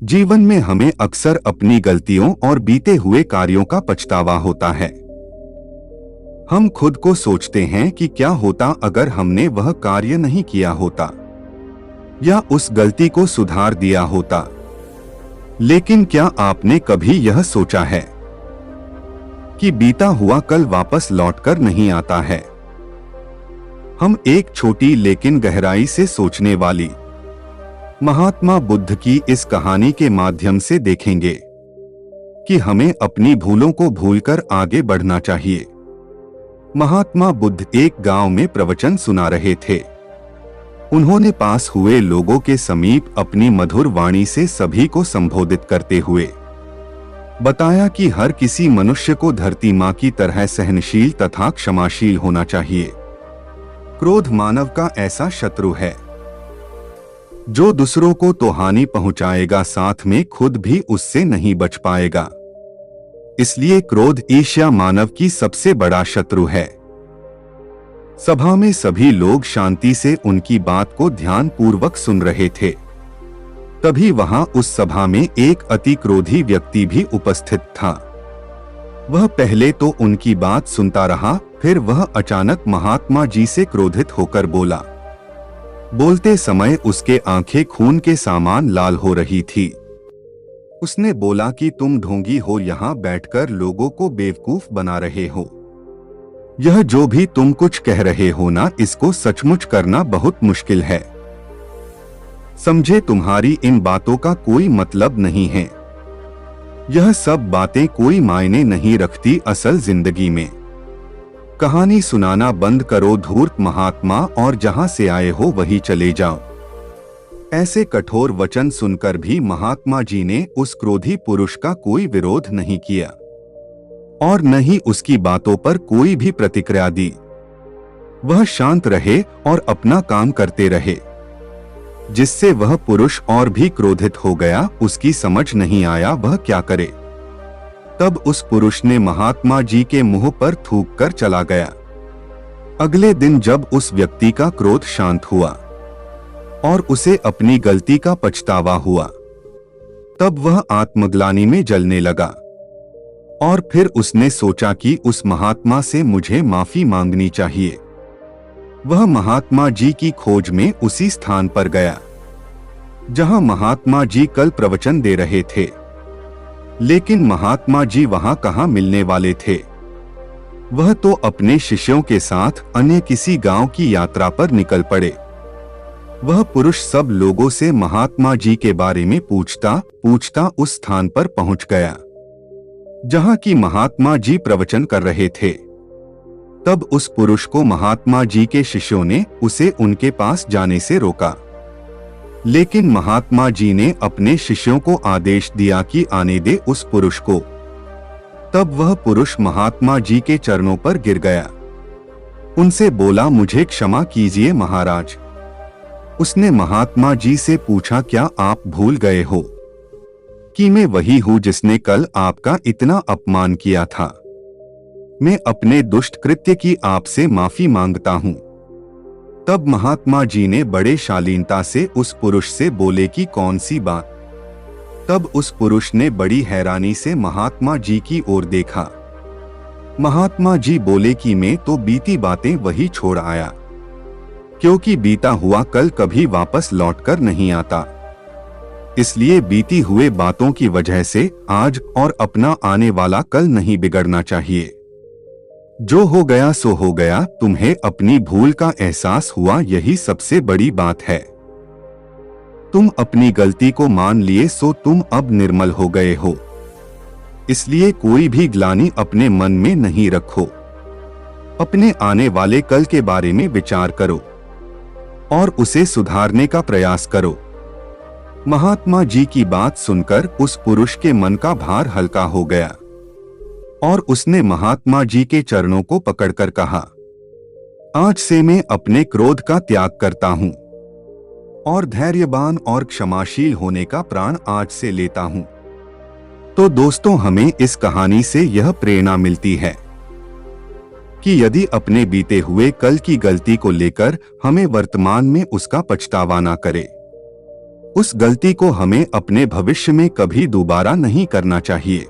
जीवन में हमें अक्सर अपनी गलतियों और बीते हुए कार्यों का पछतावा होता है। हम खुद को सोचते हैं कि क्या होता अगर हमने वह कार्य नहीं किया होता या उस गलती को सुधार दिया होता। लेकिन क्या आपने कभी यह सोचा है कि बीता हुआ कल वापस लौटकर नहीं आता है? हम एक छोटी लेकिन गहराई से सोचने वाली महात्मा बुद्ध की इस कहानी के माध्यम से देखेंगे कि हमें अपनी भूलों को भूलकर आगे बढ़ना चाहिए। महात्मा बुद्ध एक गांव में प्रवचन सुना रहे थे। उन्होंने पास हुए लोगों के समीप अपनी मधुर वाणी से सभी को संबोधित करते हुए बताया कि हर किसी मनुष्य को धरती माँ की तरह सहनशील तथा क्षमाशील होना चाहिए। क्रोध मानव का ऐसा शत्रु है जो दूसरों को तो हानि पहुंचाएगा, साथ में खुद भी उससे नहीं बच पाएगा। इसलिए क्रोध ईर्ष्या मानव की सबसे बड़ा शत्रु है। सभा में सभी लोग शांति से उनकी बात को ध्यान पूर्वक सुन रहे थे। तभी वहां उस सभा में एक अति क्रोधी व्यक्ति भी उपस्थित था। वह पहले तो उनकी बात सुनता रहा, फिर वह अचानक महात्मा जी से क्रोधित होकर बोला। बोलते समय उसके आंखें खून के समान लाल हो रही थी। उसने बोला कि तुम ढोंगी हो, यहाँ बैठकर लोगों को बेवकूफ बना रहे हो। यह जो भी तुम कुछ कह रहे हो ना, इसको सचमुच करना बहुत मुश्किल है। समझे, तुम्हारी इन बातों का कोई मतलब नहीं है। यह सब बातें कोई मायने नहीं रखती असल जिंदगी में। कहानी सुनाना बंद करो धूर्त महात्मा, और जहां से आए हो वहीं चले जाओ। ऐसे कठोर वचन सुनकर भी महात्मा जी ने उस क्रोधी पुरुष का कोई विरोध नहीं किया और न ही उसकी बातों पर कोई भी प्रतिक्रिया दी। वह शांत रहे और अपना काम करते रहे, जिससे वह पुरुष और भी क्रोधित हो गया। उसकी समझ नहीं आया वह क्या करे। तब उस पुरुष ने महात्मा जी के मुंह पर थूक कर चला गया। अगले दिन जब उस व्यक्ति का क्रोध शांत हुआ और उसे अपनी गलती का पछतावा हुआ, तब वह आत्मग्लानि में जलने लगा और फिर उसने सोचा कि उस महात्मा से मुझे माफी मांगनी चाहिए। वह महात्मा जी की खोज में उसी स्थान पर गया जहां महात्मा जी कल प्रवचन दे रहे थे। लेकिन महात्मा जी वहां कहां मिलने वाले थे? वह तो अपने शिष्यों के साथ अन्य किसी गांव की यात्रा पर निकल पड़े। वह पुरुष सब लोगों से महात्मा जी के बारे में पूछता पूछता उस स्थान पर पहुंच गया जहां की महात्मा जी प्रवचन कर रहे थे। तब उस पुरुष को महात्मा जी के शिष्यों ने उसे उनके पास जाने से रोका। लेकिन महात्मा जी ने अपने शिष्यों को आदेश दिया कि आने दे उस पुरुष को। तब वह पुरुष महात्मा जी के चरणों पर गिर गया। उनसे बोला, मुझे क्षमा कीजिए महाराज। उसने महात्मा जी से पूछा, क्या आप भूल गए हो कि मैं वही हूँ जिसने कल आपका इतना अपमान किया था? मैं अपने दुष्ट कृत्य की आपसे माफी मांगता हूँ। तब महात्मा जी ने बड़े शालीनता से उस पुरुष से बोले कि कौन सी बात? तब उस पुरुष ने बड़ी हैरानी से महात्मा जी की ओर देखा। महात्मा जी बोले कि मैं तो बीती बातें वही छोड़ आया, क्योंकि बीता हुआ कल कभी वापस लौटकर नहीं आता। इसलिए बीती हुए बातों की वजह से आज और अपना आने वाला कल नहीं बिगड़ना चाहिए। जो हो गया सो हो गया। तुम्हें अपनी भूल का एहसास हुआ, यही सबसे बड़ी बात है। तुम अपनी गलती को मान लिए, सो तुम अब निर्मल हो गए हो। इसलिए कोई भी ग्लानि अपने मन में नहीं रखो। अपने आने वाले कल के बारे में विचार करो और उसे सुधारने का प्रयास करो। महात्मा जी की बात सुनकर उस पुरुष के मन का भार हल्का हो गया और उसने महात्मा जी के चरणों को पकड़कर कहा, आज से मैं अपने क्रोध का त्याग करता हूँ और धैर्यवान और क्षमाशील होने का प्रण आज से लेता हूँ। तो दोस्तों, हमें इस कहानी से यह प्रेरणा मिलती है कि यदि अपने बीते हुए कल की गलती को लेकर हमें वर्तमान में उसका पछतावा न करे, उस गलती को हमें अपने भविष्य में कभी दोबारा नहीं करना चाहिए,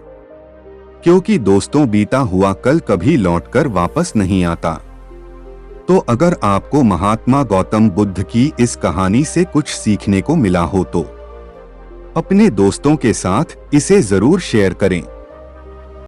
क्योंकि दोस्तों बीता हुआ कल कभी लौटकर वापस नहीं आता। तो अगर आपको महात्मा गौतम बुद्ध की इस कहानी से कुछ सीखने को मिला हो तो अपने दोस्तों के साथ इसे जरूर शेयर करें।